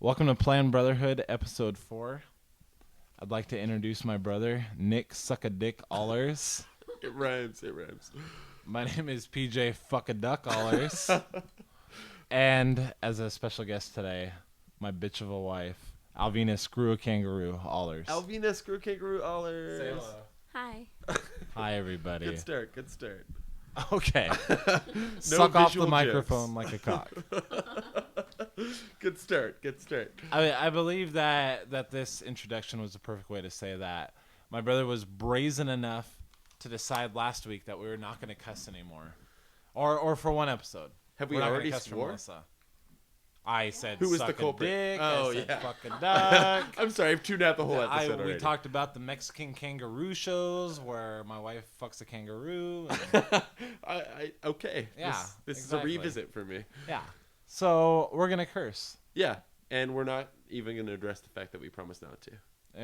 Welcome to Planned Brotherhood, episode 4. I'd like to introduce my brother, Nick Suck-a-Dick Allers. It rhymes. My name is PJ Fuck-a-Duck Allers. And as a special guest today, my bitch of a wife, Alvina Screw-a-Kangaroo Allers. Alvina Screw-a-Kangaroo Allers. Say hello. Hi. Hi, everybody. Good start. Okay. No Suck off the visual microphone jokes. like a cock. Good start. I believe that this introduction was the perfect way to say that. My brother was brazen enough to decide last week that we were not going to cuss anymore. Or for one episode. Have we We're not gonna already cuss for swore? Melissa. I said Who was suck the culprit? a dick. Oh, I said yeah. fuck a duck. I'm sorry, I've tuned out the whole episode already. We talked about the Mexican kangaroo shows where my wife fucks a kangaroo. Okay. Yeah, This exactly. is a revisit for me. Yeah. So we're going to curse. Yeah, and we're not even going to address the fact that we promised not to.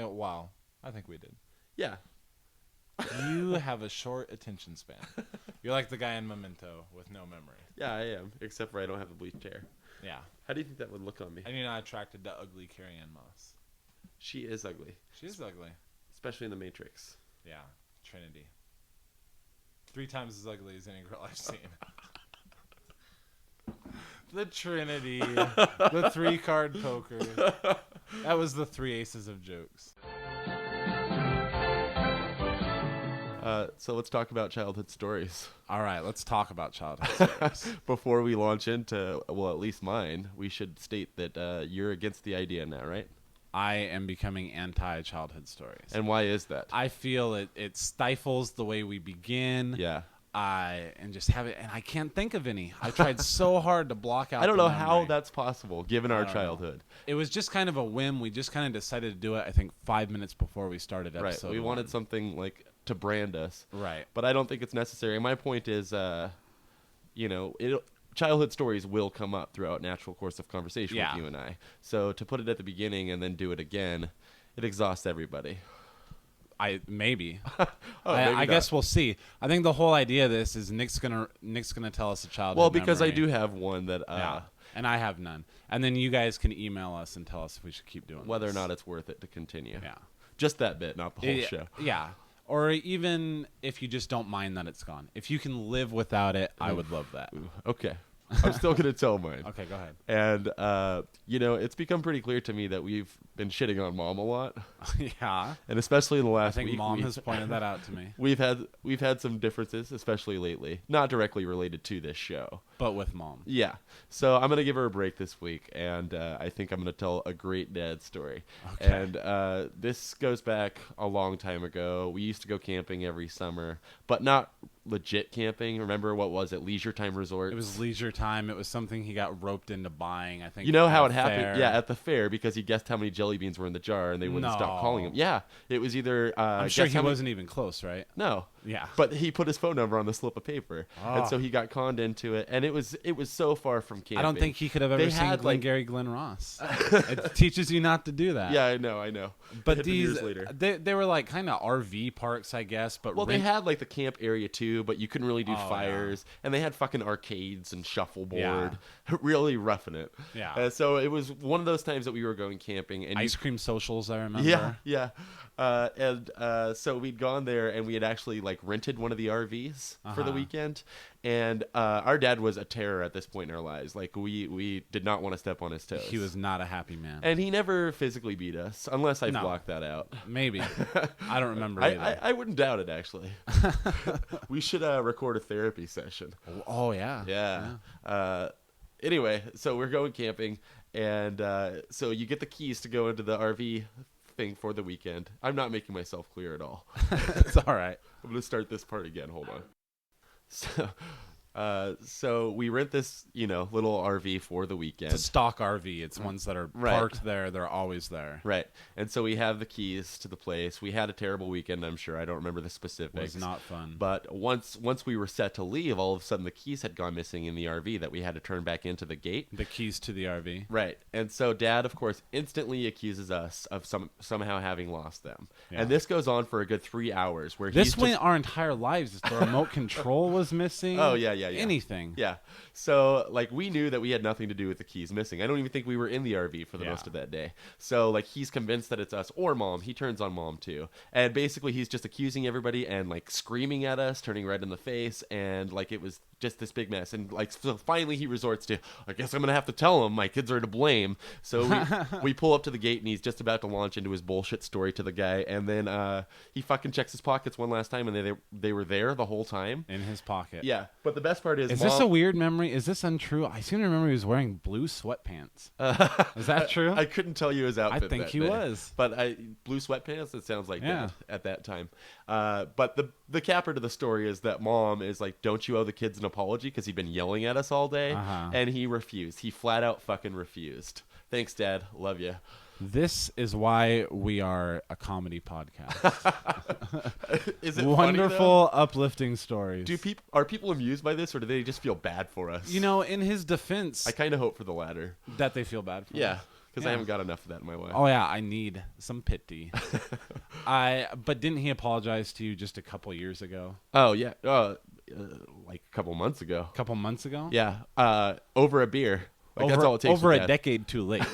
Wow. I think we did. Yeah. You have a short attention span. You're like the guy in Memento with no memory. Yeah, I am, except for I don't have the bleached hair. Yeah. How do you think that would look on me? And you're not attracted to ugly Carrie-Anne Moss. She is ugly. She's ugly. Especially in The Matrix. Yeah. Trinity. 3 times as ugly as any girl I've seen. The Trinity. The 3-card poker. That was the 3 aces of jokes. So let's talk about childhood stories. All right, let's talk about childhood stories. Before we launch into, well, at least mine, we should state that you're against the idea now, right? I am becoming anti-childhood stories. And why is that? I feel it stifles the way we begin. Yeah. And just have it, and I can't think of any. I tried so hard to block out. I don't the know how memory. that's possible, given our I don't know. childhood. It was just kind of a whim. We just kind of decided to do it, I think, 5 minutes before we started Right. episode We wanted 1. something like to brand us. Right. But I don't think it's necessary. My point is, childhood stories will come up throughout natural course of conversation Yeah. with you and I. So to put it at the beginning and then do it again, it exhausts everybody. Maybe. Maybe I not. guess we'll see. I think the whole idea of this is Nick's gonna tell us a childhood Well, because memory. I do have one that Yeah. And I have none. And then you guys can email us and tell us if we should keep doing whether this. or not it's worth it to continue. Yeah. Just that bit, not the whole show. Yeah. Or even if you just don't mind that it's gone. If you can live without it, I would love that. Okay. I'm still going to tell mine. Okay, go ahead. And, it's become pretty clear to me that we've been shitting on Mom a lot. Yeah. And especially in the I last think week. Mom has pointed that out to me. We've had some differences, especially lately. Not directly related to this show. But with Mom. Yeah. So I'm going to give her a break this week, and I think I'm going to tell a great dad story. Okay. And this goes back a long time ago. We used to go camping every summer, but not legit camping. Remember, what was it? Leisure time resorts? It was leisure time. It was something he got roped into buying, I think. You know how at it a happened? fair. Yeah, at the fair, because he guessed how many jelly beans were in the jar, and they wouldn't stop calling him. No. Yeah, it was either. I'm sure guess he how many- wasn't even close, right? No. Yeah. But he put his phone number on the slip of paper, Oh. and so he got conned into it, and it was so far from camping. I don't think he could have ever They seen had, Glengarry Glen Ross. It teaches you not to do that. Yeah, I know. But It hit me these, years later. they were like kind of RV parks, I guess. But Well, they had like the camp area too, but you couldn't really do Oh, fires, and they had fucking arcades and shuffleboard, Yeah. really roughing it. Yeah. So it was one of those times that we were going camping, and ice cream socials, I remember. Yeah. So we'd gone there, and we had actually like rented one of the RVs for the weekend. And our dad was a terror at this point in our lives. Like we did not want to step on his toes. He was not a happy man. and he never physically beat us, unless I No. blocked that out. Maybe. I don't remember either. I wouldn't doubt it, actually. We should record a therapy session. Oh, yeah. Yeah. Anyway, so we're going camping, and so you get the keys to go into the RV thing for the weekend. I'm not making myself clear at all. It's all right. I'm going to start this part again. Hold on. So we rent this, little RV for the weekend. It's a stock RV. It's ones that are Right. parked there. They're always there. Right. And so we have the keys to the place. We had a terrible weekend, I'm sure. I don't remember the It specifics. was not fun. But once we were set to leave, all of a sudden the keys had gone missing in the RV that we had to turn back into the gate. The keys to the RV. Right. And so Dad, of course, instantly accuses us of somehow having lost them. Yeah. And this goes on for a good 3 hours. Where This he's went just, our entire lives. The remote control was missing. Oh, yeah. yeah. anything. Yeah. So, like, we knew that we had nothing to do with the keys missing. I don't even think we were in the RV for the most of that day. So, like, he's convinced that it's us or Mom. He turns on Mom, too. And basically, he's just accusing everybody and, like, screaming at us, turning red in the face. And, like, it was just this big mess. And, like, so finally he resorts to, I guess I'm going to have to tell him my kids are to blame. So we pull up to the gate, and he's just about to launch into his bullshit story to the guy. And then he fucking checks his pockets one last time, and they were there the whole time. In his pocket. Yeah. But the best part is Is this a weird memory? Is this untrue? I seem to remember he was wearing blue sweatpants. Is that true? I couldn't tell you his outfit. I think that he day. was. But blue sweatpants. It sounds like that at that time. But the capper to the story is that Mom is like, "Don't you owe the kids an apology?" Because he'd been yelling at us all day, and he refused. He flat out fucking refused. Thanks, Dad. Love you. This is why we are a comedy podcast. Is it wonderful, funny, uplifting stories? Are people amused by this, or do they just feel bad for us? You know, in his defense, I kind of hope for the latter. That they feel bad for. Yeah, because I haven't got enough of that in my life. Oh yeah, I need some pity. But didn't he apologize to you just a couple years ago? Oh yeah, like a couple months ago. A couple months ago? Yeah, over a beer. Like, that's all it takes. Over a decade too late.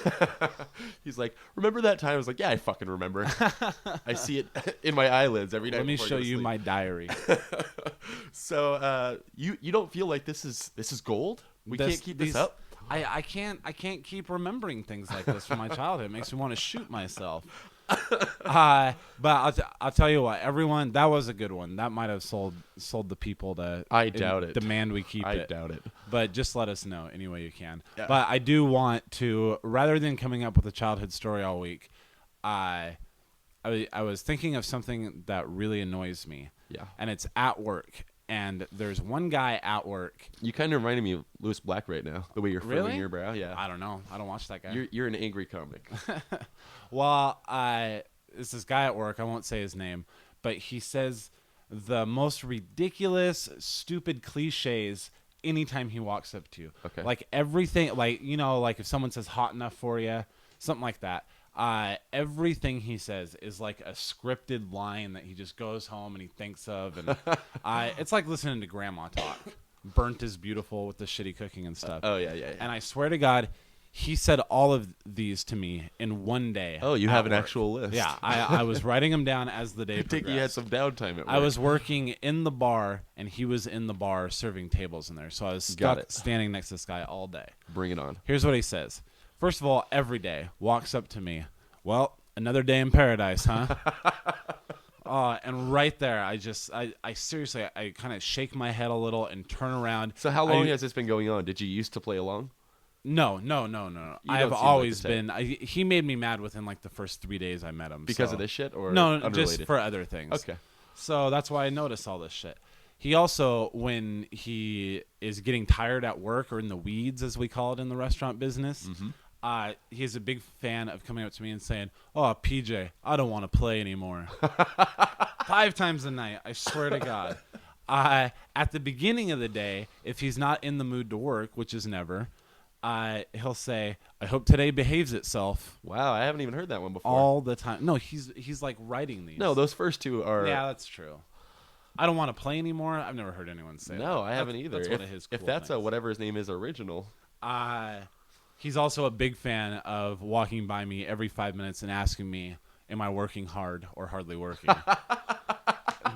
He's like, remember that time? I was like, yeah, I fucking remember. I see it in my eyelids every night. Let me show you my diary. So you don't feel like this is gold? We can't keep this up? I can't keep remembering things like this from my childhood. It makes me want to shoot myself. But I'll tell you what, everyone, that was a good one. That might have sold the people to. I doubt it. Demand we keep it. I doubt it. But just let us know any way you can. Yeah. But I do want to, rather than coming up with a childhood story all week, I was thinking of something that really annoys me. Yeah. And it's at work. And there's one guy at work. You kind of reminded me of Lewis Black right now. The way you're furrowing your brow. Yeah. I don't know. I don't watch that guy. You're an angry comic. Well, it's this guy at work. I won't say his name, but he says the most ridiculous, stupid cliches anytime he walks up to you. Okay. Like everything, like, you know, like if someone says hot enough for you, something like that. Everything he says is like a scripted line that he just goes home and he thinks of, and it's like listening to grandma talk. Burnt is beautiful with the shitty cooking and stuff. Oh yeah. And I swear to God, he said all of these to me in one day. Oh, you have an actual list. Yeah, I was writing them down as the day progressed. I think you had some downtime at work. I was working in the bar, and he was in the bar serving tables in there. So I was stuck standing next to this guy all day. Bring it on. Here's what he says. First of all, every day, walks up to me. Well, another day in paradise, huh? And right there, I seriously, I kind of shake my head a little and turn around. So how long has this been going on? Did you used to play along? No. I have always been. He made me mad within like the first 3 days I met him. Because of this shit, or no, unrelated? just for other things. Okay. So that's why I notice all this shit. He also, when he is getting tired at work or in the weeds, as we call it in the restaurant business, he's a big fan of coming up to me and saying, "Oh, PJ, I don't want to play anymore." 5 times a night, I swear to God. At the beginning of the day, if he's not in the mood to work, which is never, he'll say, "I hope today behaves itself." Wow, I haven't even heard that one before. All the time. No, he's like writing these. No, those first two are. Yeah, that's true. I don't want to play anymore. I've never heard anyone say that. No, I haven't either. That's one of his cool if that's things. whatever his name is original. He's also a big fan of walking by me every 5 minutes and asking me, "Am I working hard or hardly working?"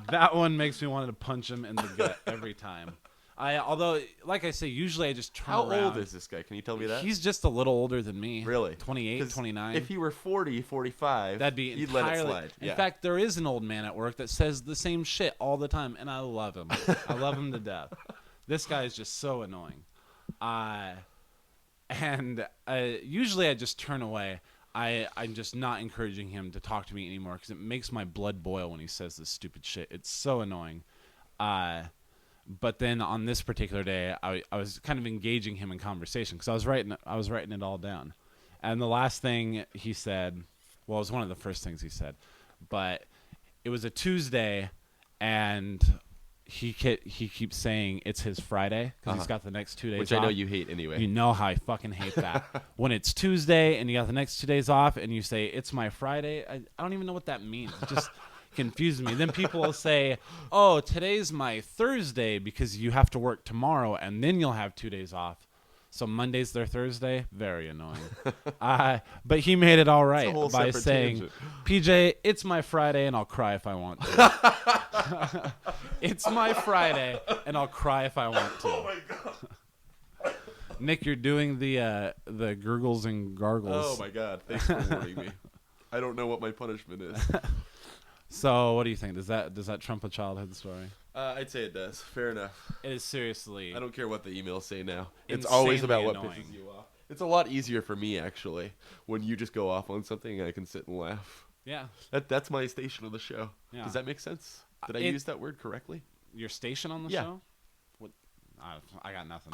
That one makes me want to punch him in the gut every time. Although, like I say, usually I just turn around. How old is this guy? Can you tell me that? He's just a little older than me. Really? 28, 29. If he were 40, 45, that'd be you'd entirely, let it slide. In fact, there is an old man at work that says the same shit all the time, and I love him. I love him to death. This guy is just so annoying. Usually I just turn away. I'm just not encouraging him to talk to me anymore because it makes my blood boil when he says this stupid shit. It's so annoying. But then on this particular day, I was kind of engaging him in conversation because I was writing it all down. And the last thing he said, well, it was one of the first things he said, but it was a Tuesday, and he keeps saying it's his Friday because he's got the next 2 days Which off. I know you hate anyway. You know how I fucking hate that. When it's Tuesday and you got the next 2 days off and you say it's my Friday, I don't even know what that means. Just confusing me. Then people will say, oh, today's my Thursday because you have to work tomorrow and then you'll have 2 days off. So Monday's their Thursday. Very annoying. But he made it all right by saying, tangent. PJ, it's my Friday and I'll cry if I want to. It's my Friday and I'll cry if I want to. Oh my God. Nick, you're doing the gurgles and gargles. Oh my God. Thanks for warning me. I don't know what my punishment is. So what do you think? Does that trump a childhood story? I'd say it does. Fair enough. It is seriously. I don't care what the emails say now. It's always about what annoying. pisses you off. It's a lot easier for me, actually, when you just go off on something and I can sit and laugh. Yeah. That's my station on the show. Yeah. Does that make sense? Did I use that word correctly? Your station on the show? What? I got nothing.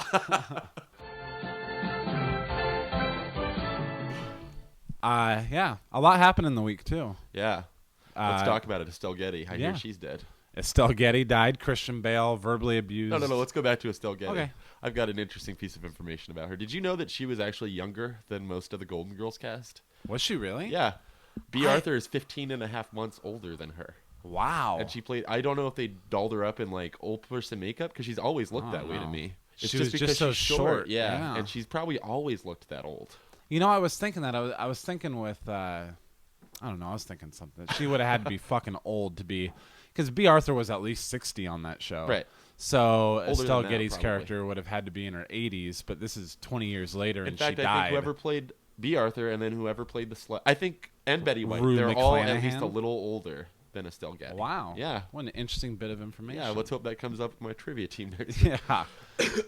Yeah. A lot happened in the week, too. Yeah. Let's talk about it. Estelle Getty. I hear she's dead. Estelle Getty died. Christian Bale verbally abused. No. Let's go back to Estelle Getty. Okay. I've got an interesting piece of information about her. Did you know that she was actually younger than most of the Golden Girls cast? Was she really? Yeah. B. Arthur is 15 and a half months older than her. Wow. And she played, I don't know if they dolled her up in like old person makeup because she's always looked that way to me. It's she was just so short. Yeah. And she's probably always looked that old. You know, I was thinking that. I was thinking with, I don't know, I was thinking something. She would have had to be fucking old to be, because B. Arthur was at least 60 on that show. Right. So Estelle Getty's character would have had to be in her 80s, but this is 20 years later and she died. In fact, I think whoever played B. Arthur and then whoever played the slut, I think, and Betty White, Rue they're McClanahan? all at least a little older than Estelle Getty. Wow. Yeah. What an interesting bit of information. Yeah, let's hope that comes up with my trivia team next year.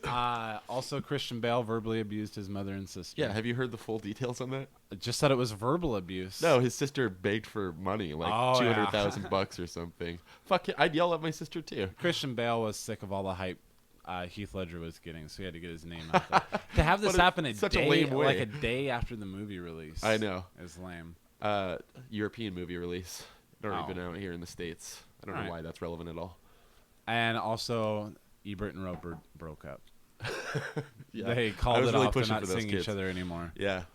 Yeah. Also, Christian Bale verbally abused his mother and sister. Yeah, have you heard the full details on that? Just said it was verbal abuse. No, his sister begged for money, like $200,000 or something. Fuck it, I'd yell at my sister too. Christian Bale was sick of all the hype Heath Ledger was getting, so he had to get his name out there. To have this happen a day after the movie release. I know. Is lame. European movie release. Already been out here in the States. I don't know why that's relevant at all. And also, Ebert and Roper broke up. Yeah. They called it off. They're not seeing each other anymore. Yeah.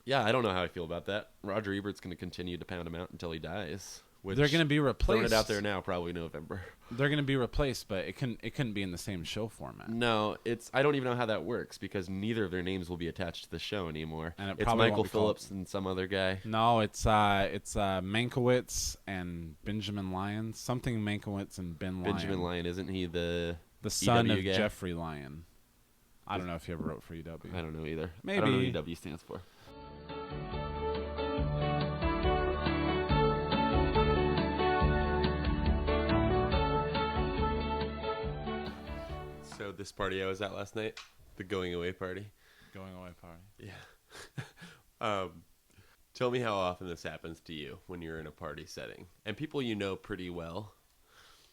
Yeah, I don't know how I feel about that. Roger Ebert's going to continue to pound him out until he dies. They're going to be replaced. Throwing it out there now, probably November. They're going to be replaced, but it couldn't be in the same show format. No, I don't even know how that works because neither of their names will be attached to the show anymore. And it's Michael Phillips and some other guy. No, it's Mankiewicz and Benjamin Lyon. Something Mankiewicz and Ben Lyon. Benjamin Lyon, isn't he the son EW of guy? Jeffrey Lyon? I don't know if he ever wrote for EW. I don't know either. Maybe. I don't know what EW stands for. So this party I was at last night, the going away party. Going away party. Yeah. Tell me how often this happens to you when you're in a party setting and people you know pretty well.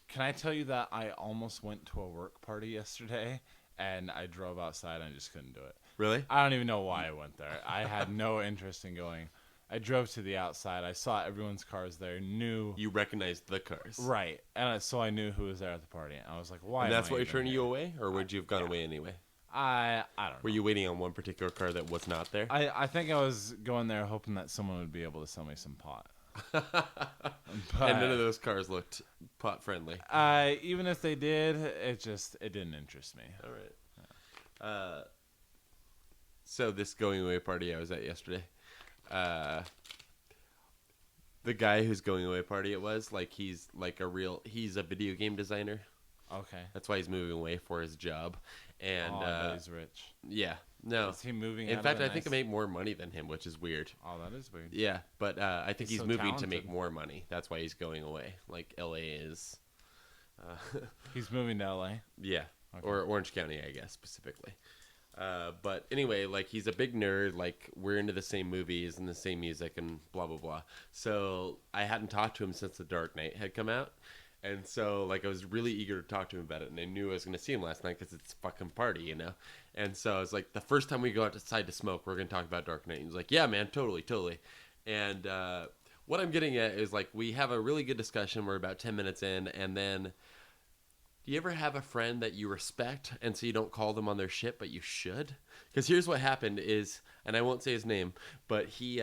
Can I tell you that I almost went to a work party yesterday and I drove outside and I just couldn't do it. Really? I don't even know why I went there. I had no interest in going. I drove to the outside. I saw everyone's cars there. Knew you recognized the cars, right? And so I knew who was there at the party. And I was like, "Why?" And that's why turning you away, or would you have gone away anyway? I don't know. Were you waiting on one particular car that was not there? I think I was going there hoping that someone would be able to sell me some pot. And none of those cars looked pot friendly. Even if they did, it didn't interest me. All right. So this going away party I was at yesterday. The guy whose going away party it was, like he's a video game designer. Okay. That's why he's moving away for his job. And he's rich. Yeah. No. Is he moving? In fact, I think I make more money than him, which is weird. Oh, that is weird. Yeah, but I think he's so moving talented. to make more money. That's why he's going away. Like LA is. He's moving to LA. Yeah, okay. Or Orange County, I guess specifically. But anyway, like he's a big nerd. Like we're into the same movies and the same music and blah blah blah. So I hadn't talked to him since The Dark Knight had come out, and so like I was really eager to talk to him about it. And I knew I was going to see him last night because it's a fucking party, you know. And so I was like, the first time we go outside to smoke, we're going to talk about Dark Knight. And he's like, yeah, man, totally. And what I'm getting at is like we have a really good discussion. We're about 10 minutes in, and then. Do you ever have a friend that you respect and so you don't call them on their shit, but you should? Because here's what happened is, and I won't say his name, but he,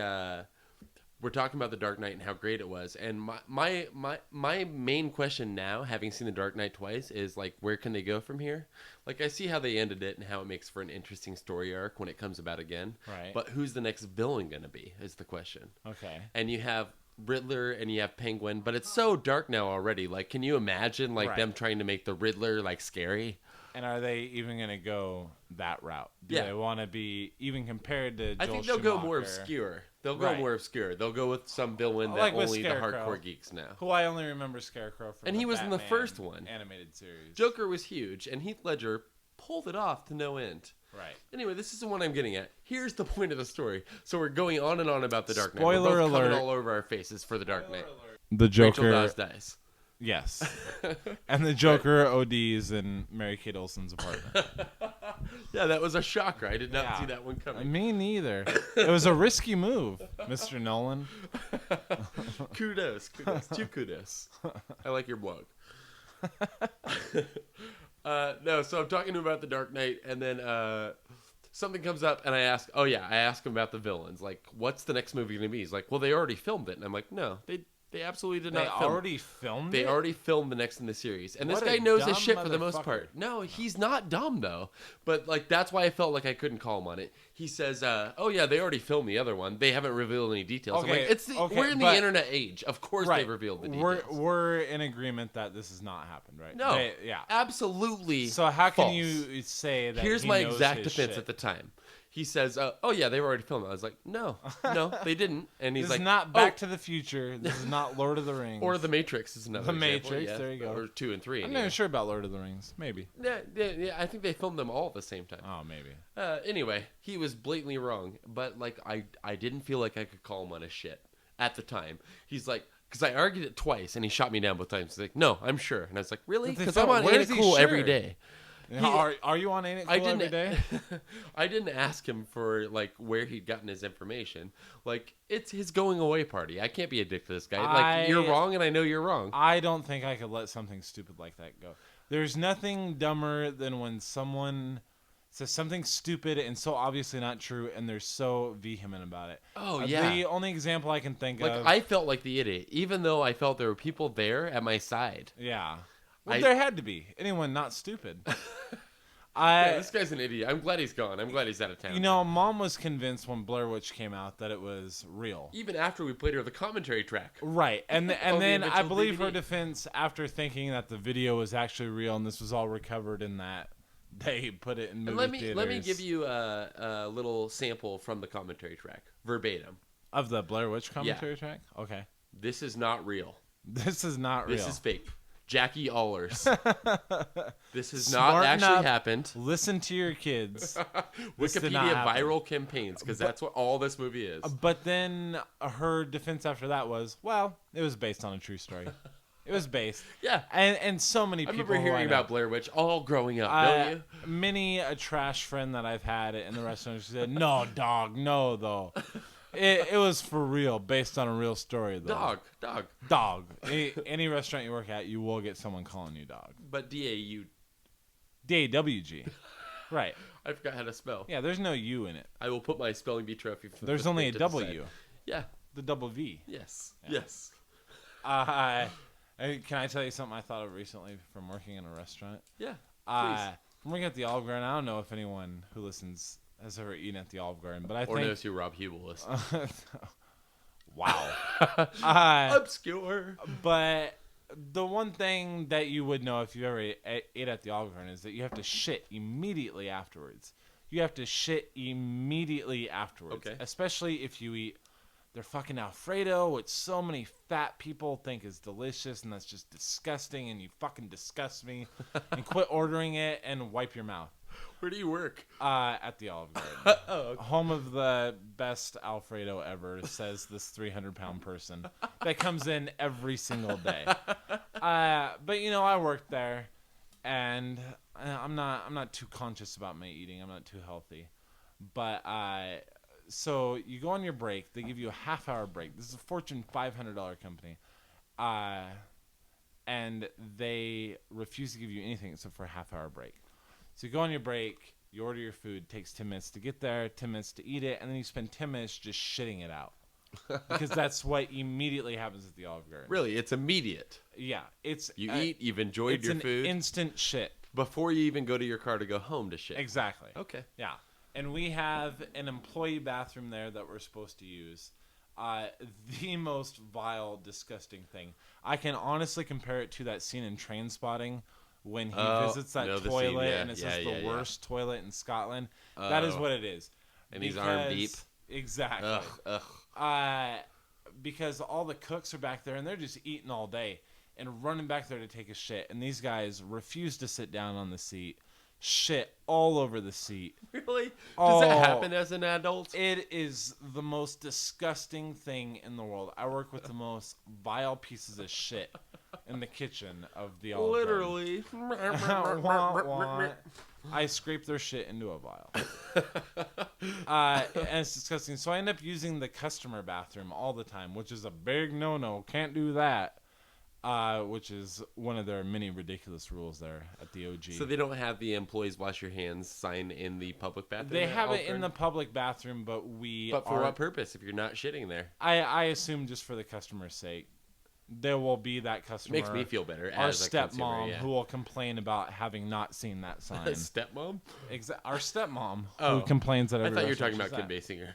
we're talking about The Dark Knight and how great it was. And my main question now, having seen The Dark Knight twice, is like, where can they go from here? Like, I see how they ended it and how it makes for an interesting story arc when it comes about again. Right. But who's the next villain going to be is the question. Okay. And you have Riddler and you have Penguin, but it's so dark now already. Like, can you imagine like them trying to make the Riddler like scary? And are they even going to go that route? Do Yeah. they want to be even compared to Joel I think they'll go more Schumacher, obscure. They'll go more obscure. They'll go with some villain that Like with only the Scarecrow. hardcore geeks know. who I only remember Scarecrow from And the he was in the Batman first one. animated series. Joker was huge, and Heath Ledger pulled it off to no end. Right. Anyway, this is the one I'm getting at. Here's the point of the story. So we're going on and on about the Dark Knight. Spoiler We're both coming alert. all over our faces for the Dark Knight. The Joker Rachel Dawes dies. Yes. And the Joker ODs in Mary Kate Olsen's apartment. Yeah, that was a shocker. I did not see that one coming. Me neither. It was a risky move, Mr. Nolan. Kudos. Two kudos. I like your blog. No, so I'm talking to him about the Dark Knight, and then something comes up, and I ask him about the villains. Like, what's the next movie going to be? He's like, well, they already filmed it. And I'm like, no, they absolutely did not film it. They already filmed the next in the series. And What this guy a knows his dumb shit for the most motherfucker. part. No, he's not dumb, though. But, like, that's why I felt like I couldn't call him on it. He says, oh, yeah, they already filmed the other one. They haven't revealed any details. Okay, I'm like, we're in the internet age. Of course they revealed the details. We're in agreement that this has not happened, right? No. Absolutely. So how can false. you say that? Here's he my knows exact his defense shit? at the time. He says, oh, yeah, they were already filmed. I was like, no, they didn't. And he's This like, is not Back to the Future. This is not Lord of the Rings. Or The Matrix is another The example. Matrix, Yeah. there you go. Or 2 and 3. I'm not even sure about Lord of the Rings. Maybe. Yeah, I think they filmed them all at the same time. Oh, maybe. Anyway, he was blatantly wrong. But, like, I didn't feel like I could call him on his shit at the time. He's like, because I argued it twice, and he shot me down both times. He's like, no, I'm sure. And I was like, really? Because I'm on Ain't It Cool every day. Are you on Ain't It Cool every day? I didn't ask him for like where he'd gotten his information. Like, it's his going away party. I can't be a dick to this guy. Like, you're wrong, and I know you're wrong. I don't think I could let something stupid like that go. There's nothing dumber than when someone says something stupid and so obviously not true, and they're so vehement about it. Oh, yeah. The only example I can think Like, of. I felt like the idiot, even though I felt there were people there at my side. Yeah. Well, there had to be. Anyone not stupid. Yeah, this guy's an idiot. I'm glad he's gone. I'm glad he's out of town. You know, Mom was convinced when Blair Witch came out that it was real. Even after we played her the commentary track. Right. And then I eventual believe DVD. her defense, after thinking that the video was actually real and this was all recovered in that they put it in movie theaters. Let me give you a little sample from the commentary track, verbatim. Of the Blair Witch commentary track? Okay. This is not real. This is not real. This is fake. Jackie Allers. This has Smarten not actually up. happened. Listen to your kids. This did Wikipedia not happen. viral campaigns, because that's what all this movie is. But then her defense after that was, well, it was based on a true story. It was based. Yeah. And so many I people remember hearing who I know, about Blair Witch all growing up, don't you? Many a trash friend that I've had in the restaurant, she said, no, dog, no, though. It was for real, based on a real story, though. Dog. Any restaurant you work at, you will get someone calling you dog. But D-A-U. D-A-W-G. Right. I forgot how to spell. Yeah, there's no U in it. I will put my spelling bee trophy for the There's fifth only a grade to the W. side. Yeah. The double V. Yes. Yeah. Yes. Can I tell you something I thought of recently from working in a restaurant? Yeah. From working at the Olive Garden, I don't know if anyone who listens has ever eaten at the Olive Garden, but I Or think knows who Rob Hubel is. wow. Obscure. But the one thing that you would know if you ever ate at the Olive Garden is that you have to shit immediately afterwards. You have to shit immediately afterwards. Okay. Especially if you eat their fucking Alfredo, which so many fat people think is delicious, and that's just disgusting, and you fucking disgust me. And quit ordering it and wipe your mouth. Where do you work? At the Olive Garden. Oh, okay. Home of the best Alfredo ever, says this 300-pound person that comes in every single day. But you know, I worked there, and I'm not too conscious about my eating. I'm not too healthy. But so you go on your break. They give you a half-hour break. This is a Fortune 500 company, and they refuse to give you anything except for a half-hour break. So you go on your break, you order your food, takes 10 minutes to get there, 10 minutes to eat it, and then you spend 10 minutes just shitting it out. because that's what immediately happens at the Olive Garden. Really, it's immediate. Yeah, it's You eat, you've enjoyed your food. It's an instant shit. Before you even go to your car to go home to shit. Exactly. Okay. Yeah. And we have an employee bathroom there that we're supposed to use. The most vile, disgusting thing. I can honestly compare it to that scene in Trainspotting when he visits that toilet and it says the worst toilet in Scotland. That is what it is. And he's arm deep. Exactly. Ugh. Because all the cooks are back there and they're just eating all day and running back there to take a shit. And these guys refuse to sit down on the seat. Shit all over the seat. Really? Does that happen as an adult? It is the most disgusting thing in the world. I work with the most vile pieces of shit in the kitchen of the Olive Garden. Literally. I scrape their shit into a vial. And it's disgusting. So I end up using the customer bathroom all the time, which is a big no-no. Can't do that. Which is one of their many ridiculous rules there at the OG. So they don't have the employees wash your hands sign in the public bathroom? They have it in the public bathroom, but for what purpose if you're not shitting there? I assume just for the customer's sake. There will be that customer. Makes me feel better our as a stepmom consumer, who will complain about having not seen that sign. Stepmom? Our stepmom who complains that I every thought you were talking restaurant about Kim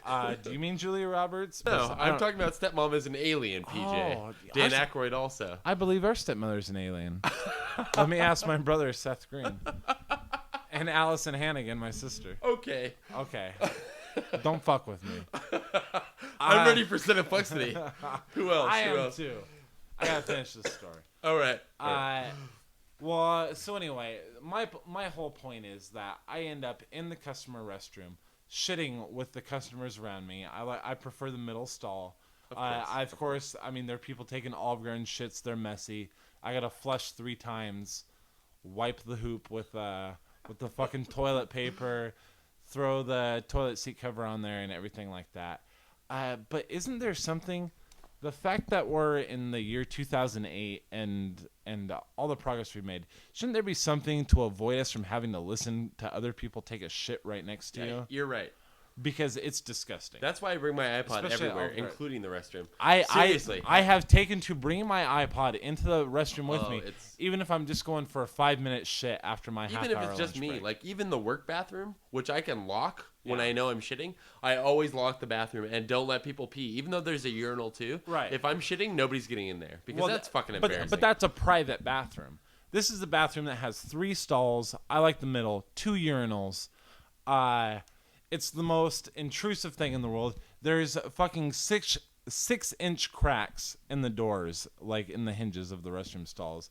Basinger. Do you mean Julia Roberts? No, I'm talking about stepmom as an alien, PJ. Oh, Dan Aykroyd also. I believe our stepmother's an alien. Let me ask my brother, Seth Green. And Allison Hannigan, my sister. Okay. Don't fuck with me. I'm ready for Cinefuxity. Who else? I am too. I gotta finish this story. All right. Well, so anyway, my whole point is that I end up in the customer restroom, shitting with the customers around me. I prefer the middle stall. Of course, I mean, there are people taking Olive Garden shits. They're messy. I gotta flush 3 times, wipe the hoop with the fucking toilet paper, throw the toilet seat cover on there, and everything like that. But isn't there something? The fact that we're in the year 2008 and all the progress we've made, shouldn't there be something to avoid us from having to listen to other people take a shit right next to you? You're right. Because it's disgusting. That's why I bring my iPod Especially everywhere, including the restroom. Seriously. I have taken to bringing my iPod into the restroom with me, even if I'm just going for a 5-minute shit after my half-hour Even if it's just me. break. Like, even the work bathroom, which I can lock when I know I'm shitting, I always lock the bathroom and don't let people pee, even though there's a urinal too. Right. If I'm shitting, nobody's getting in there, because that's fucking embarrassing. But that's a private bathroom. This is the bathroom that has 3 stalls. I like the middle, 2 urinals. It's the most intrusive thing in the world. There's fucking 6-inch cracks in the doors, like in the hinges of the restroom stalls.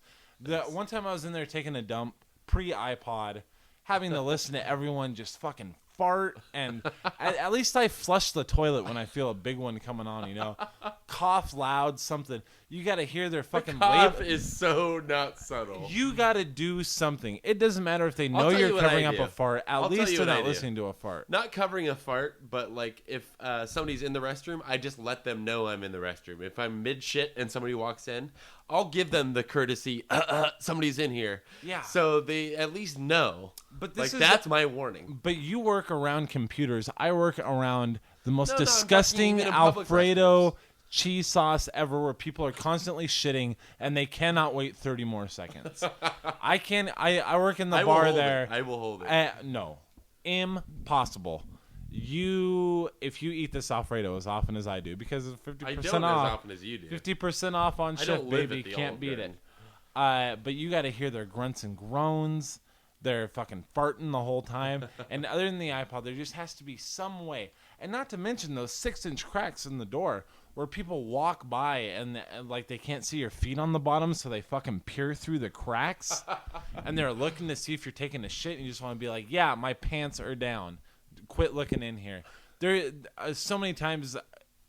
One time I was in there taking a dump, pre-iPod, having to listen to everyone just fucking fart, and at least I flush the toilet when I feel a big one coming on, you know. Cough loud, something. You got to hear their fucking cough is so not subtle. You got to do something. It doesn't matter if they know you're covering up a fart. At least they're not listening to a fart. Not covering a fart, but like if somebody's in the restroom, I just let them know I'm in the restroom. If I'm mid shit and somebody walks in, I'll give them the courtesy, somebody's in here. Yeah. So they at least know. But that's my warning. But you work around computers. I work around the most disgusting Alfredo cheese sauce ever, where people are constantly shitting and they cannot wait 30 more seconds. I work in the bar there. I will hold it. No. Impossible. If you eat this Alfredo as often as I do, because it's 50% off. I don't as often as you do. 50% off on shift, baby. Can't beat it. But you got to hear their grunts and groans. They're fucking farting the whole time. And other than the iPod, there just has to be some way. And not to mention those 6-inch cracks in the door where people walk by and like they can't see your feet on the bottom, so they fucking peer through the cracks. And they're looking to see if you're taking a shit, and you just want to be like, yeah, my pants are down. Quit looking in here. There so many times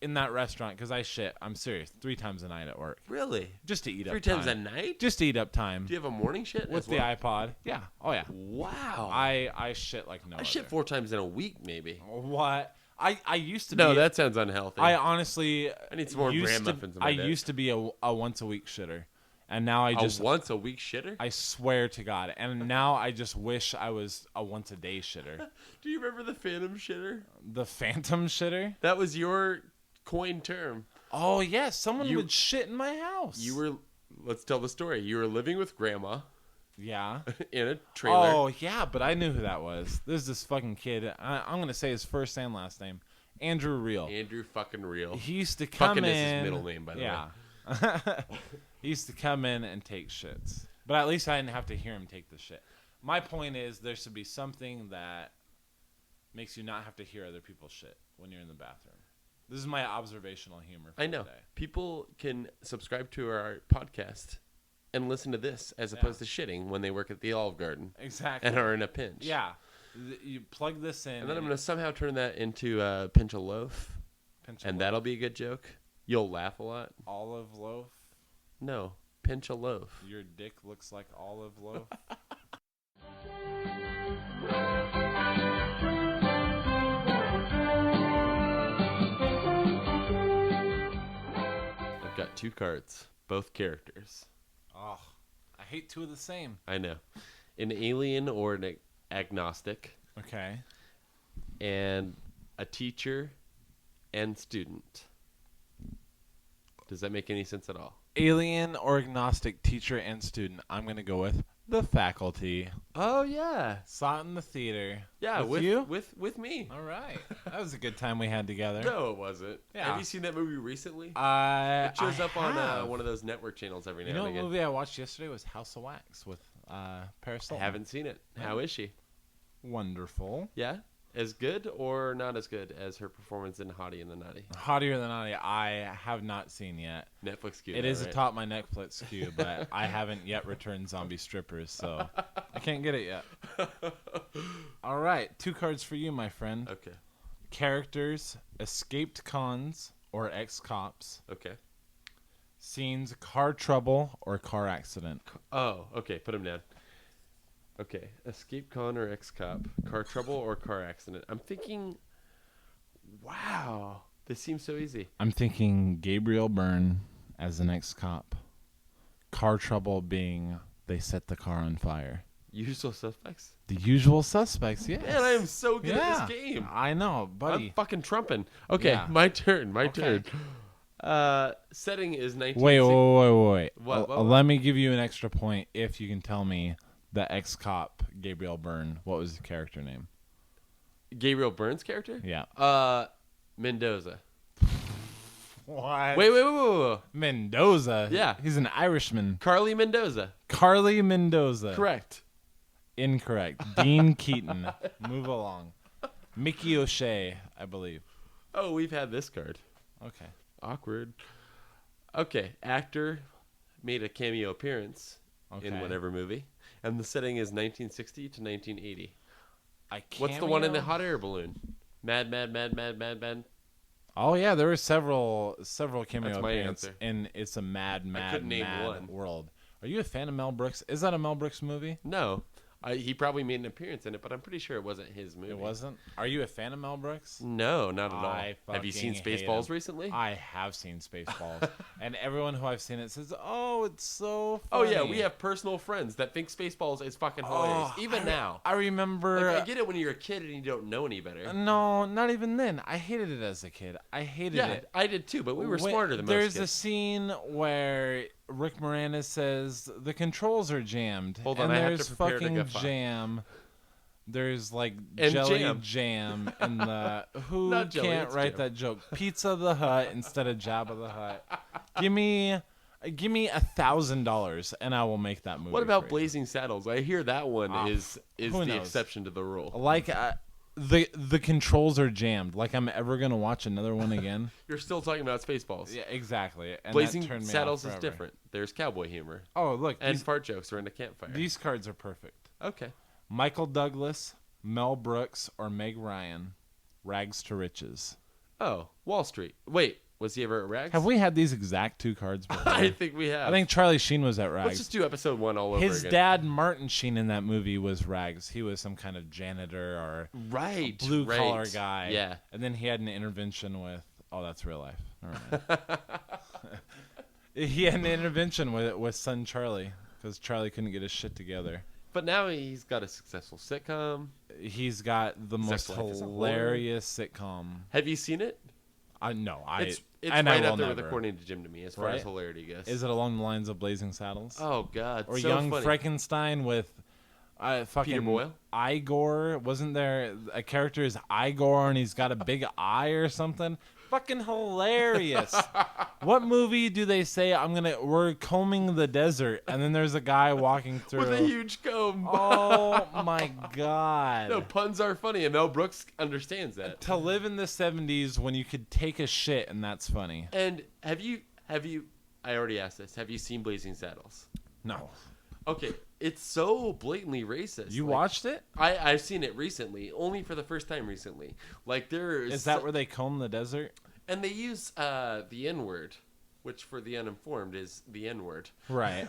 in that restaurant, because I shit, I'm serious, 3 times a night at work. Really? Just to eat up 3 time. 3 times a night? Just to eat up time. Do you have a morning shit with the iPod? Yeah. Oh yeah. Wow. I shit like no I shit 4 times in a week, maybe. What? I used to be. No, that sounds unhealthy. I honestly. I need some more bran muffins in my day. I used to be a once a week shitter, and now I just a once a week shitter. I swear to God, and now I just wish I was a once a day shitter. Do you remember the Phantom shitter? The Phantom shitter? That was your coined term. Oh, yeah. Someone would shit in my house. Let's tell the story. You were living with Grandma. Yeah. In a trailer. Oh, yeah, but I knew who that was. There's this fucking kid. I'm going to say his first and last name. Andrew Reel. Andrew fucking Reel. He used to come fucking in. is his middle name, by the way. Yeah. He used to come in and take shits. But at least I didn't have to hear him take the shit. My point is there should be something that makes you not have to hear other people's shit when you're in the bathroom. This is my observational humor for I know. today. People can subscribe to our podcast and listen to this as opposed to shitting when they work at the Olive Garden. Exactly. And are in a pinch. Yeah. You plug this in. And then I'm going to somehow turn that into a pinch a loaf. That'll be a good joke. You'll laugh a lot. Olive loaf? No. Pinch a loaf. Your dick looks like olive loaf? I've got 2 cards. Both characters. Oh, I hate 2 of the same. I know. An alien or an agnostic. Okay. And a teacher and student. Does that make any sense at all? Alien or agnostic, teacher and student. I'm going to go with the faculty. Oh, yeah. Saw it in the theater. Yeah, with you? With me. All right. That was a good time we had together. No, it wasn't. Yeah. Have you seen that movie recently? It shows up on one of those network channels every now and again. You know what movie I watched yesterday was House of Wax with Paris Hilton. Haven't seen it. Yeah. How is she? Wonderful. Yeah? As good or not as good as her performance in Hottie and the Naughty? Hottier than Naughty, I have not seen yet. Netflix queue. It is atop my Netflix queue, but I haven't yet returned Zombie Strippers, so I can't get it yet. All right, 2 cards for you, my friend. Okay. Characters, escaped cons or ex-cops. Okay. Scenes, car trouble or car accident. Oh, okay. Put him down. Okay. Escape con or ex-cop. Car trouble or car accident. I'm thinking, wow. This seems so easy. I'm thinking Gabriel Byrne as an ex-cop. Car trouble being they set the car on fire. Usual suspects? The usual suspects, yes. Man, I am so good at this game. I know, buddy. I'm fucking trumping. Okay, Yeah. my turn. Okay. Setting is 1960. Wait. What? Let me give you an extra point if you can tell me the ex-cop Gabriel Byrne. What was his character name? Gabriel Byrne's character? Yeah. Mendoza. What? Wait. Mendoza? Yeah. He's an Irishman. Carly Mendoza. Carly Mendoza. Correct. Incorrect. Dean Keaton. Move along. Mickey O'Shea, I believe. Oh, we've had this card. Okay. Awkward. Okay, actor made a cameo appearance in whatever movie, and the setting is 1960 to 1980. What's the one in the hot air balloon? Mad. Oh yeah, there were several cameo That's my appearances, answer. and it's a mad couldn't name one. world. Are you a fan of Mel Brooks? Is that a Mel Brooks movie? No. He probably made an appearance in it, but I'm pretty sure it wasn't his movie. It wasn't? Are you a fan of Mel Brooks? No, not at all. I Have you seen fucking hate Spaceballs him. recently? I have seen Spaceballs. And everyone who I've seen it says, oh, it's so Oh, funny. yeah, we have personal friends that think Spaceballs is fucking hilarious, even now. I remember... Like, I get it when you're a kid and you don't know any better. No, not even then. I hated it as a kid. I hated it. I did too, but we were When- smarter than most There's kids. a scene where Rick Moranis says the controls are jammed. Hold on, and I have there's to prepare to fucking guffaw. jam. There's like And jelly jam. jam in the. Who Not jelly, can't it's write jam. that joke? Pizza the Hut instead of Jabba the Hutt. Give me $1,000 and I will make that movie. What about for you. Blazing Saddles? I hear that one is who the knows? exception to the rule. Like the controls are jammed. Like I'm ever gonna watch another one again. You're still talking about Spaceballs. Yeah, exactly. And that Blazing turned me Saddles off is forever. different. There's cowboy humor. Oh look, And fart jokes around a campfire. these cards are perfect. Okay. Michael Douglas, Mel Brooks, or Meg Ryan. Rags to riches. Oh, Wall Street. Wait, was he ever at Rags? Have we had these exact 2 cards before? I think we have. I think Charlie Sheen was at Rags. Let's just do episode 1 all over His again. dad, Martin Sheen, in that movie was Rags. He was some kind of janitor or Right. blue collar right. guy. Yeah. And then he had an intervention with. Oh, that's real life. All right. He had an intervention with son Charlie because Charlie couldn't get his shit together. But now he's got a successful sitcom. He's got the most Sex Life is a Whore. hilarious sitcom. Have you seen it? No, It's and I right will up there with never. According to Jim to me, as far Right? as hilarity goes. Is it along the lines of Blazing Saddles? Oh God, Or so Young funny. Frankenstein with fucking Peter Boyle? Igor? Wasn't there a character is Igor and he's got a big eye or something? Fucking hilarious. What movie do they say we're combing the desert and then there's a guy walking through With a huge comb. Oh my god. No, puns are funny, and Mel Brooks understands that. To live in the 70s when you could take a shit and that's funny. And have you? I already asked this. Have you seen Blazing Saddles? No. Okay, it's so blatantly racist. You watched it? I've seen it recently, only for the first time recently. Like Is that where they comb the desert? And they use the N-word, which for the uninformed is the N-word. Right.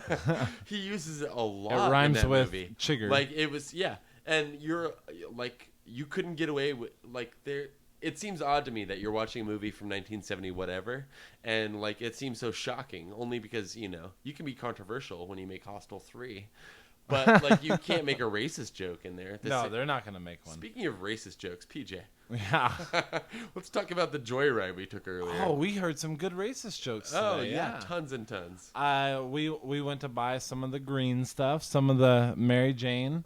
He uses it a lot. It rhymes in that with movie. chigger. Like it was, yeah. And you're like, you couldn't get away with like there. It seems odd to me that you're watching a movie from 1970 whatever, and like it seems so shocking. Only because you can be controversial when you make Hostel 3, but like you can't make a racist joke in there. No, they're not gonna make one. Speaking of racist jokes, PJ. Yeah. Let's talk about the joyride we took earlier. Oh, we heard some good racist jokes today. Oh yeah, tons and tons. We went to buy some of the green stuff, some of the Mary Jane.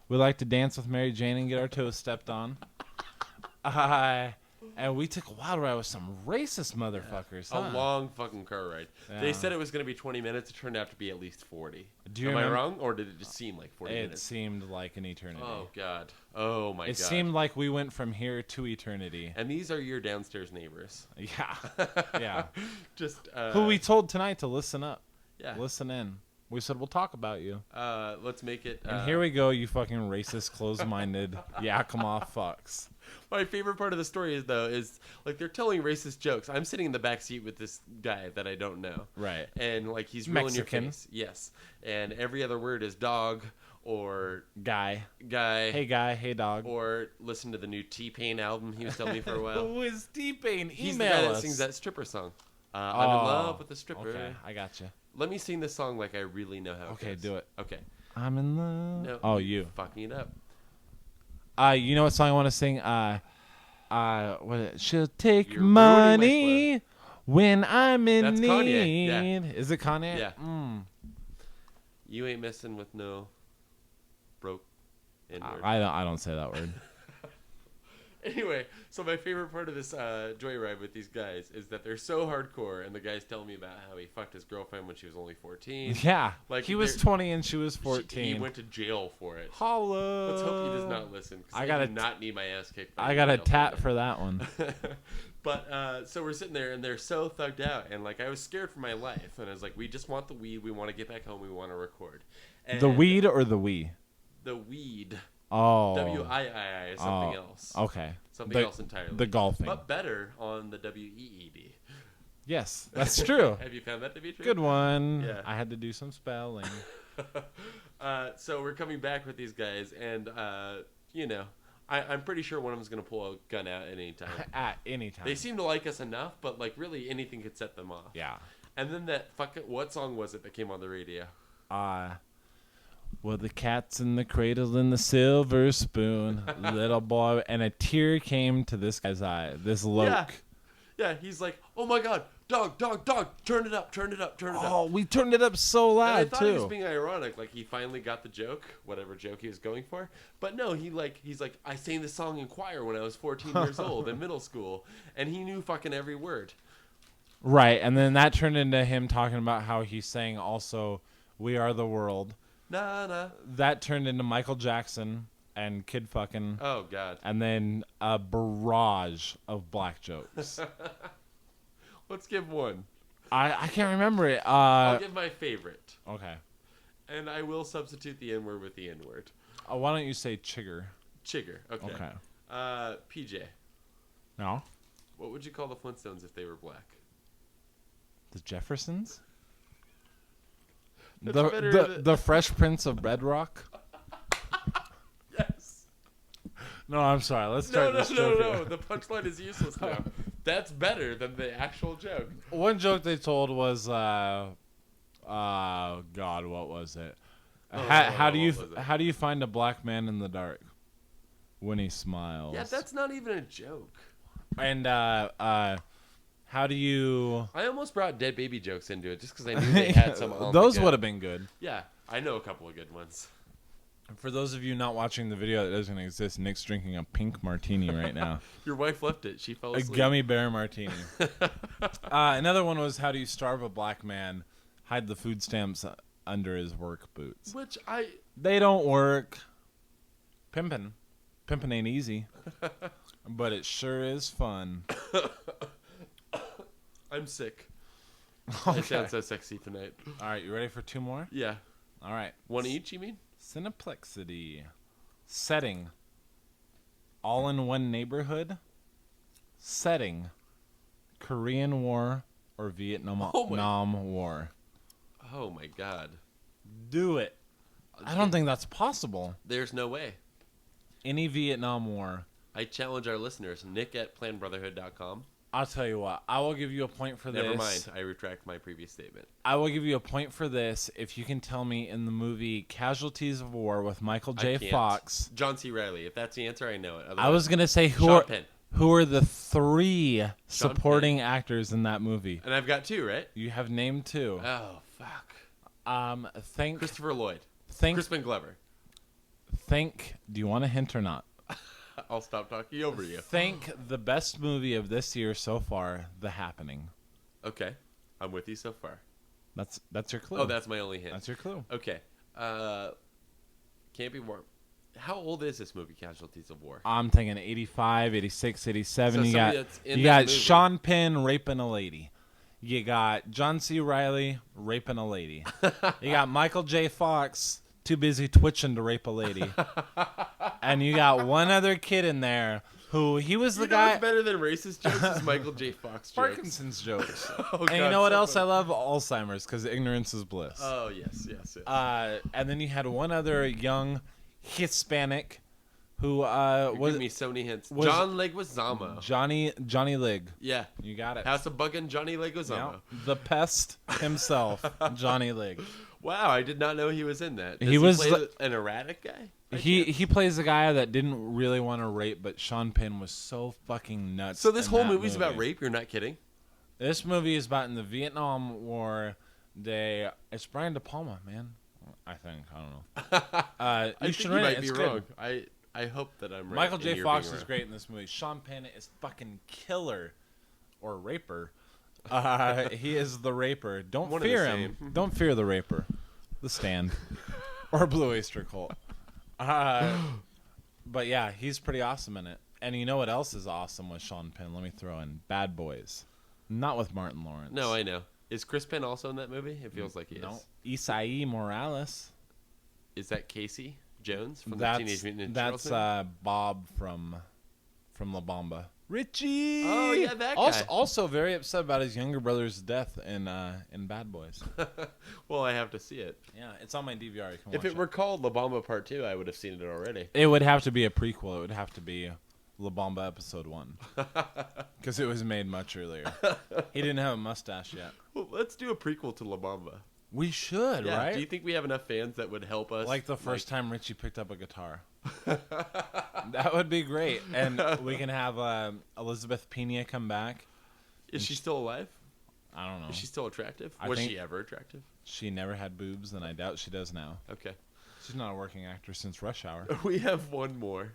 We like to dance with Mary Jane and get our toes stepped on. And we took a wild ride with some racist motherfuckers. A long fucking car ride. Yeah. They said it was going to be 20 minutes. It turned out to be at least 40. Am I wrong, or did it just seem like 40 It minutes? seemed like an eternity. Oh god. Oh my god. It seemed like we went from here to eternity. And these are your downstairs neighbors. Yeah. Yeah. Just who we told tonight to listen up. Yeah. Listen in. We said we'll talk about you. Let's make it. And here we go, you fucking racist, closed-minded Yakima fucks. My favorite part of the story is like they're telling racist jokes. I'm sitting in the back seat with this guy that I don't know. Right. And like he's real in your Mexican. face. Yes. And every other word is dog or Guy. Hey guy. Hey, dog. Or listen to the new T-Pain album he was telling me for a while. Who is T-Pain? He's the guy that sings that stripper song. I'm in love with the stripper. Okay, I got you. Let me sing this song like I really know how it goes. Do it. Okay. I'm in love. No, Oh, you. Fucking it up. You know what song I want to sing? She'll take You're ruining my money when I'm in That's need. Kanye, yeah. Is it Kanye? Yeah. Mm. You ain't messing with no broke N-word. I don't say that word. Anyway, so my favorite part of this joyride with these guys is that they're so hardcore, and the guy's telling me about how he fucked his girlfriend when she was only 14. Yeah. Like, he was 20 and she was 14. He went to jail for it. Holla. Let's hope he does not listen, because I do not need my ass kicked. I got a tat for that one. But so we're sitting there, and they're so thugged out, and like I was scared for my life, and I was like, we just want the weed, we want to get back home, we want to record. And The weed or the we? The weed. Oh. W-I-I-I is something else. Okay. Something else entirely. The golfing. But better on the W-E-E-D. Yes, that's true. Have you found that to be true? Good one. Yeah. I had to do some spelling. So we're coming back with these guys, and, I'm pretty sure one of them's going to pull a gun out at any time. At any time. They seem to like us enough, but, like, really anything could set them off. Yeah. And then what song was it that came on the radio? Well, the cat's in the cradle and the silver spoon, little boy, and a tear came to this guy's eye. This Loke. Yeah, he's like, oh my god, dog, turn it up. Oh, we turned it up so And I loud thought too. he was being ironic, like he finally got the joke, whatever joke he was going for. But no, he's like, I sang this song in choir when I was 14 years old in middle school, and he knew fucking every word. Right, and then that turned into him talking about how he sang also "We Are the World." Nah. That turned into Michael Jackson and kid fucking. Oh god. And then a barrage of black jokes. Let's give one. I can't remember it. I'll give my favorite. Okay. And I will substitute the N-word with the N-word. Why don't you say chigger? Chigger. Okay. PJ. No. What would you call the Flintstones if they were black? The Jeffersons? That's The Fresh Prince of Bedrock? Yes. No, I'm sorry. Let's start this joke. No. The punchline is useless now. That's better than the actual joke. One joke they told was, God, what was it? How do you find a black man in the dark? When he smiles. Yeah, that's not even a joke. And How do you? I almost brought dead baby jokes into it just because I knew they had some. On Those would have been good. Yeah, I know a couple of good ones. For those of you not watching the video that doesn't exist, Nick's drinking a pink martini right now. Your wife left it. She fell A asleep. gummy bear martini. Another one was, how do you starve a black man? Hide the food stamps under his work boots. Which They don't work. Pimpin' ain't easy. But it sure is fun. I'm sick. Okay. I sound so sexy tonight. All right, you ready for 2 more? Yeah. All right. One each, you mean? Cineplexity. Setting. All in one neighborhood. Setting. Korean War or Vietnam War. Oh my God. Do it. I don't think that's possible. There's no way. Any Vietnam War. I challenge our listeners. Nick at planbrotherhood.com. I'll tell you what. I will give you a point for this. Never mind. I retract my previous statement. I will give you a point for this if you can tell me in the movie Casualties of War with Michael J. Fox. John C. Reilly. If that's the answer, I know it. I was going to say who are the 3 supporting actors in that movie? And I've got 2, right? You have named 2. Oh, fuck. Think Christopher Lloyd. Think Crispin Glover. Think. Do you want a hint or not? I'll stop talking over you. Think the best movie of this year so far, The Happening. Okay. I'm with you so far. That's your clue. Oh, that's my only hint. That's your clue. Okay. Can't be warm. How old is this movie, Casualties of War? I'm thinking 85, 86, 87. So You got Sean Penn raping a lady. You got John C. Reilly raping a lady. You got Michael J. Fox too busy twitching to rape a lady. And you got one other kid in there who he was the guy. What's better than racist jokes is Michael J. Fox jokes. Parkinson's jokes. Oh, and you know what else I love? Alzheimer's, because ignorance is bliss. Oh, yes. And then you had one other young Hispanic who giving me so many hints. John Leguizamo. Johnny Leg. Yeah. You got it. House of Buggin' Johnny Leguizamo. Yep. The pest himself, Johnny Leg. Wow, I did not know he was in that. Does he was play an erratic guy? He plays a guy that didn't really want to rape, but Sean Penn was so fucking nuts. So this whole movie's about rape? You're not kidding? This movie is about in the Vietnam War. It's Brian De Palma, man. I think. I don't know. I think you might be wrong. I hope that I'm right. Michael J. Fox is great in this movie. Sean Penn is fucking killer, or raper. He is the raper. Don't fear him. Don't fear the raper. The Stand. Or Blue Oyster Cult. But yeah, he's pretty awesome in it. And you know what else is awesome with Sean Penn? Let me throw in Bad Boys. Not with Martin Lawrence. No, I know. Is Chris Penn also in that movie? It feels like he is. No. Isai Morales. Is that Casey Jones from the Teenage Mutant Ninja Turtles? That's Bob from La Bamba. Richie. Oh yeah, that guy. Also very upset about his younger brother's death in Bad Boys. Well, I have to see it. Yeah, it's on my DVR. You can watch if it were called La Bamba Part 2, I would have seen it already. It would have to be a prequel. It would have to be La Bamba Episode 1. Because it was made much earlier. He didn't have a mustache yet. Well, let's do a prequel to La Bamba. We should, right? Do you think we have enough fans that would help us? Like the first time Richie picked up a guitar. That would be great. And we can have Elizabeth Pena come back. Is she still alive? I don't know. Is she still attractive? Was she ever attractive? She never had boobs, and I doubt she does now. Okay. She's not a working actress since Rush Hour. We have one more.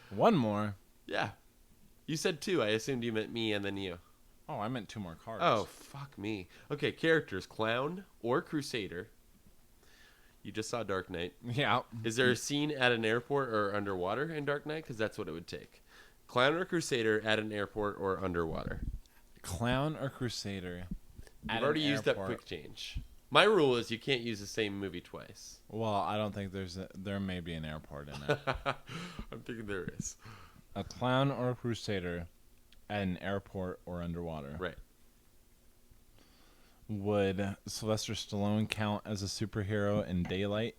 One more? Yeah. You said 2. I assumed you meant me and then you. Oh, I meant 2 more cards. Oh, fuck me. Okay, characters. Clown or Crusader. You just saw Dark Knight. Yeah. Is there a scene at an airport or underwater in Dark Knight? Because that's what it would take. Clown or Crusader at an airport or underwater? Clown or Crusader You've already used up quick change. My rule is you can't use the same movie twice. Well, I don't think there may be an airport in it. I'm thinking there is. A clown or a Crusader at an airport or underwater. Right. Would Sylvester Stallone count as a superhero in Daylight?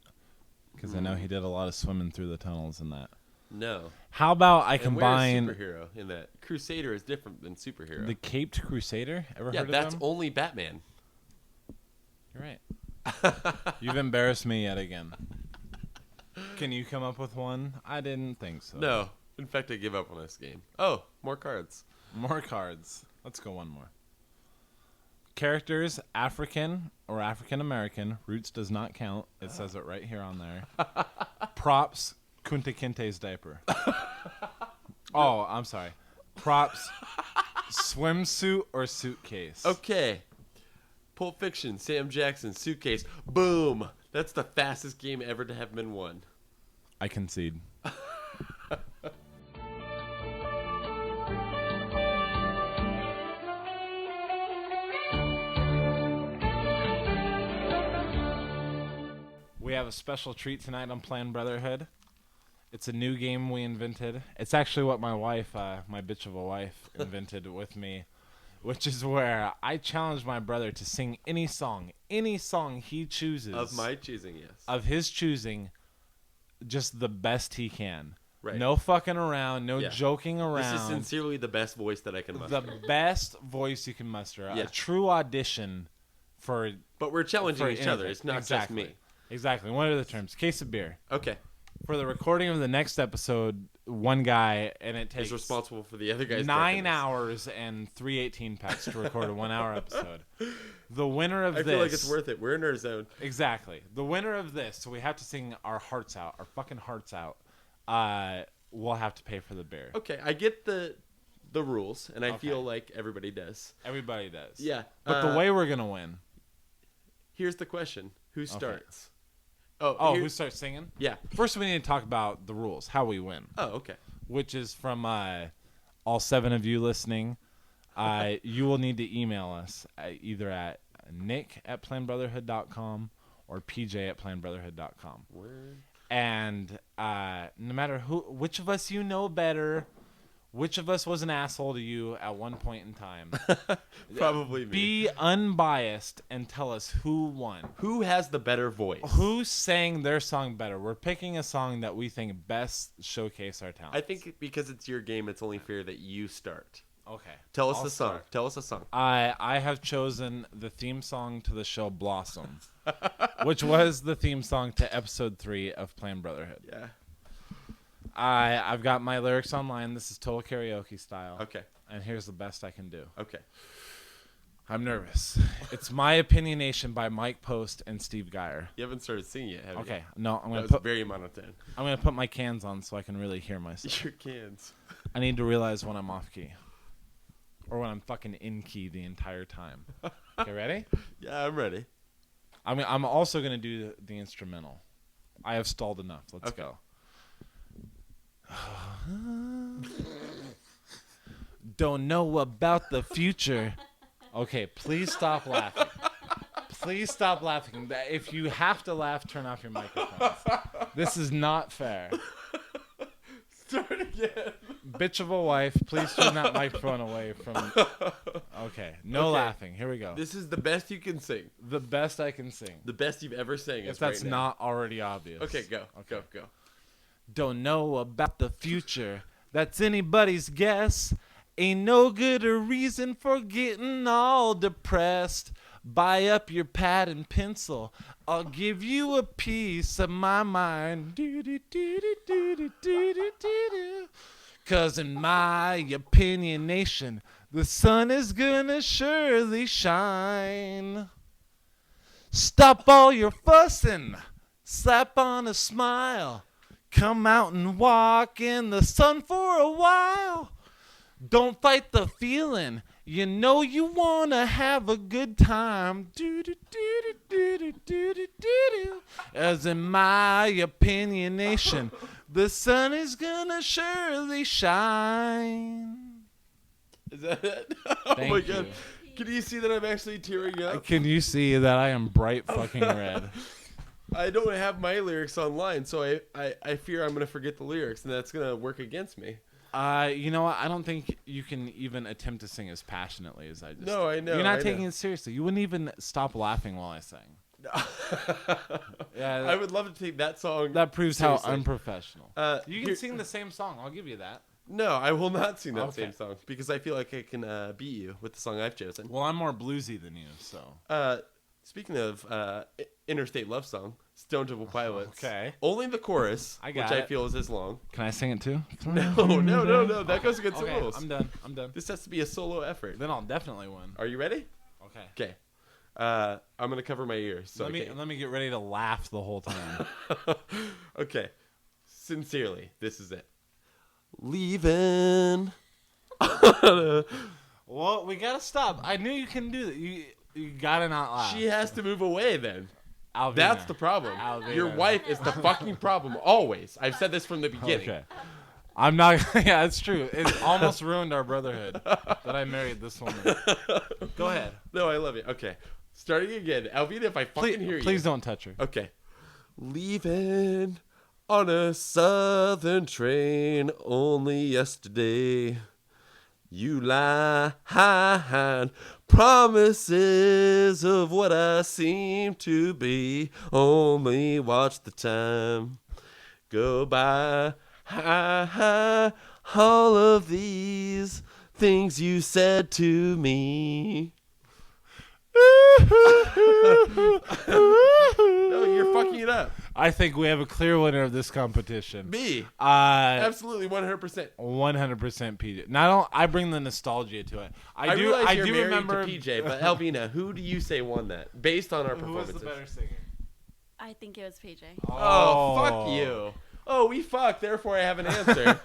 Because I know he did a lot of swimming through the tunnels in that. No. How about I combine... Where's superhero in that? Crusader is different than superhero. The Caped Crusader? Ever heard of them? Yeah, that's only Batman. You're right. You've embarrassed me yet again. Can you come up with one? I didn't think so. No. In fact, I give up on this game. Oh, more cards. More cards. Let's go one more. Characters, African or African American. Roots does not count. It says it right here on there. Props, Kunta Kinte's diaper. Oh, I'm sorry. Props, swimsuit or suitcase. Okay. Pulp Fiction, Sam Jackson, Suitcase. Boom. That's the fastest game ever to have been won. I concede. We have a special treat tonight on Plan Brotherhood. It's a new game we invented. It's actually what my wife, my bitch of a wife, invented with me, which is where I challenge my brother to sing any song he chooses. Of my choosing, yes. Of his choosing, just the best he can. Right. No fucking around, no joking around. This is sincerely the best voice that I can muster. The best voice you can muster. Yeah. A true audition for... But we're challenging each other. It's not just me. Exactly. What are the terms? Case of beer. Okay. For the recording of the next episode, one guy, and it takes Is responsible for the other guy's 9 hours and 3 18-packs to record a 1 hour episode. The winner of I this... feel like it's worth it. We're in our zone. Exactly. The winner of this, so we have to sing our hearts out, our fucking hearts out, we'll have to pay for the beer. Okay, I get the rules, and I feel like everybody does. Everybody does. Yeah. But the way we're going to win... Here's the question. Who starts? Who starts singing? Yeah. First, we need to talk about the rules, how we win. Oh, okay. Which is from all 7 of you listening. You will need to email us either at nick@planbrotherhood.com or pj@planbrotherhood.com. Word. And no matter which of us you know better, which of us was an asshole to you at one point in time, Probably me. be unbiased and tell us who won. Who has the better voice? Who sang their song better? We're picking a song that we think best showcase our talent. I think because it's your game, it's only fair that you start. Okay. Tell us I'll the song. start. Tell us a song. I have chosen the theme song to the show Blossom, which was the theme song to episode 3 of Plan Brotherhood. Yeah. I've got my lyrics online. This is total karaoke style. Okay. And here's the best I can do. Okay. I'm nervous. It's My Opinionation by Mike Post and Steve Geyer. You haven't started singing yet, have you? Okay. No, I'm That gonna was very monotone. I'm gonna put my cans on so I can really hear myself. Your cans. I need to realize when I'm off key. Or when I'm fucking in key the entire time. Okay, ready? Yeah, I'm ready. I'm also going to do the instrumental. I have stalled enough. Let's go. Don't know about the future. Okay, please stop laughing. Please stop laughing. If you have to laugh, turn off your microphones. This is not fair. Start again. Bitch of a wife, please turn that microphone away from... Okay, no laughing. Here we go. This is the best you can sing. The best I can sing. The best you've ever sang. If that's not already obvious. Okay, go. Okay. Go. Don't know about the future. That's anybody's guess. Ain't no good a reason for getting all depressed. Buy up your pad and pencil. I'll give you a piece of my mind. Cause in my opinionation, the sun is gonna surely shine. Stop all your fussing. Slap on a smile. Come out and walk in the sun for a while. Don't fight the feeling. You know you wanna have a good time. As in my opinionation, the sun is gonna surely shine. Is that it? Oh Thank my you. god. Can you see that I'm actually tearing up? Can you see that I am bright fucking red? I don't have my lyrics online, so I fear I'm going to forget the lyrics, and that's going to work against me. You know what? I don't think you can even attempt to sing as passionately as I just No, I know. You're not I taking know. it seriously. You wouldn't even stop laughing while I sang. Yeah, I would love to take that song. that proves seriously. how unprofessional. You can here- sing the same song. I'll give you that. No, I will not sing that Okay. same song because I feel like I can beat you with the song I've chosen. Well, I'm more bluesy than you, so. Speaking of interstate love song, Stone Temple Pilots. Okay. Only the chorus, I got which I it. feel is as long. Can I sing it too? No. That goes against the Okay, rules. I'm done. This has to be a solo effort. Then I'll definitely win. Are you ready? Okay. Okay. I'm gonna cover my ears. So Let me get ready to laugh the whole time. Okay. Sincerely, this is it. Leaving. Well, we gotta stop. I knew you can do that. You gotta not laugh. She has to move away then. I'll be That's there. the problem. I'll be Your there. wife is the fucking problem, always. I've said this from the beginning. Okay. I'm not. Yeah, it's true. It almost ruined our brotherhood that I married this woman. Go ahead. No, I love you. Okay. Starting again. Alvina, if I fucking hear you. Please don't touch her. Okay. Leaving on a southern train only yesterday. You lied, promises of what I seem to be. Only watch the time go by. All of these things you said to me. No, you're fucking it up. I think we have a clear winner of this competition. Me. Uh, Absolutely 100%. 100% PJ. Not I bring the nostalgia to it. I realize you're do married remember to PJ, but Elvina, who do you say won that based on our who was performances? the better singer. I think it was PJ. Oh, fuck you. Oh, we fuck. Therefore, I have an answer.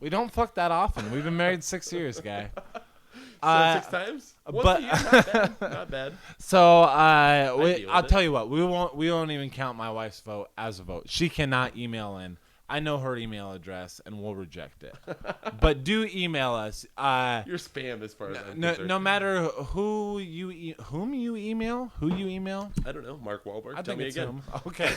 We don't fuck that often. We've been married 6 years, guy. So 6 times? Once a year? Not bad. Not bad. So deal with I'll it. tell you what. We won't even count my wife's vote as a vote. She cannot email in. I know her email address, and we'll reject it. But do email us. You're spam as far as I'm concerned. No matter whom you email, who you email. I don't know. Mark Wahlberg. I Tell think me it's again. him. Okay.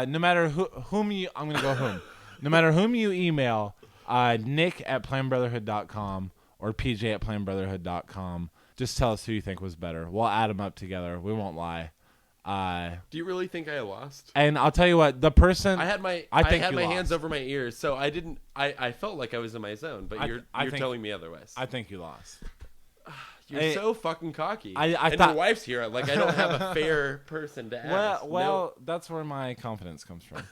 No matter whom you, I'm gonna go whom. No matter whom you email, Nick at planbrotherhood.com or PJ at planbrotherhood.com. Just tell us who you think was better. We'll add them up together. We won't lie. Do you really think I lost? And I'll tell you what, the person I had my I think had you my lost. hands over my ears, so I didn't. I felt like I was in my zone, but I you're think- telling me otherwise. I think you lost. You're so fucking cocky. I and thought- your wife's here. Like I don't have a fair person to ask. Well, that's where my confidence comes from.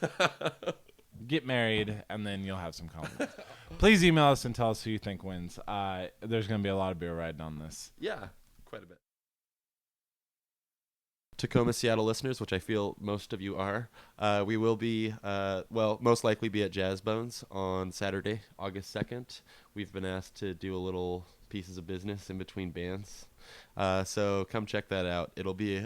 Get married, and then you'll have some confidence. Please email us and tell us who you think wins. There's going to be a lot of beer riding on this. Yeah, quite a bit. Tacoma, Seattle listeners, which I feel most of you are, we will be, most likely be at Jazz Bones on Saturday, August 2nd. We've been asked to do a little pieces of business in between bands. So come check that out. It'll be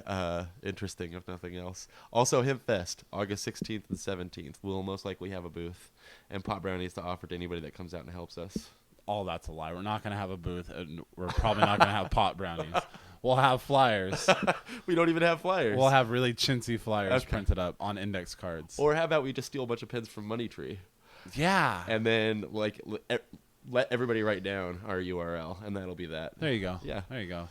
interesting, if nothing else. Also, HempFest, August 16th and 17th. We'll most likely have a booth and pot brownies to offer to anybody that comes out and helps us. All that's a lie. We're not going to have a booth, and we're probably not going to have pot brownies. We'll have flyers. We don't even have flyers. We'll have really chintzy flyers Okay. printed up on index cards. Or how about we just steal a bunch of pins from Money Tree? Yeah. And then, let everybody write down our URL, and that'll be that. There you go. Yeah. There you go.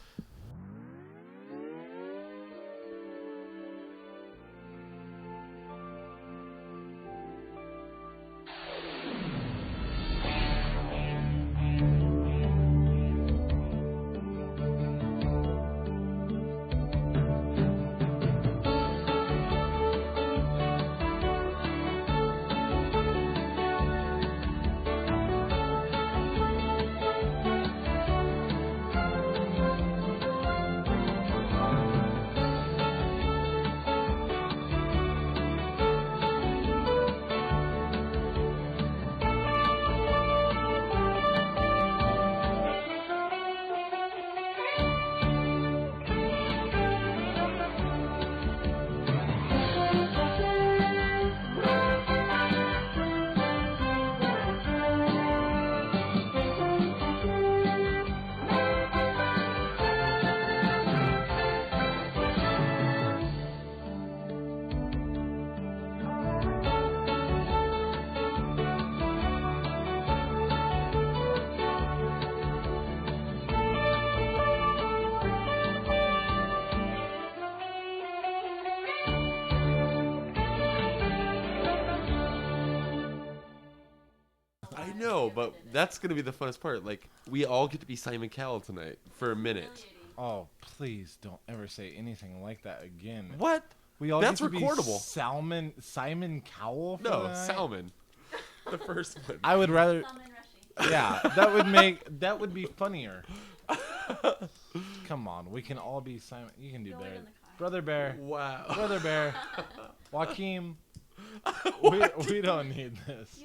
I know, but that's gonna be the funnest part. Like, we all get to be Simon Cowell tonight for a minute. Oh, please don't ever say anything like that again. What? We all That's get to recordable. Be Simon Cowell. For No, the night? Salmon. The first one. I would rather. Salmon Rushy. Yeah, that would be funnier. Come on, we can all be Simon. You can do Go wait better. in the car. Brother Bear. Wow. Brother Bear. Joaquin. We don't need this.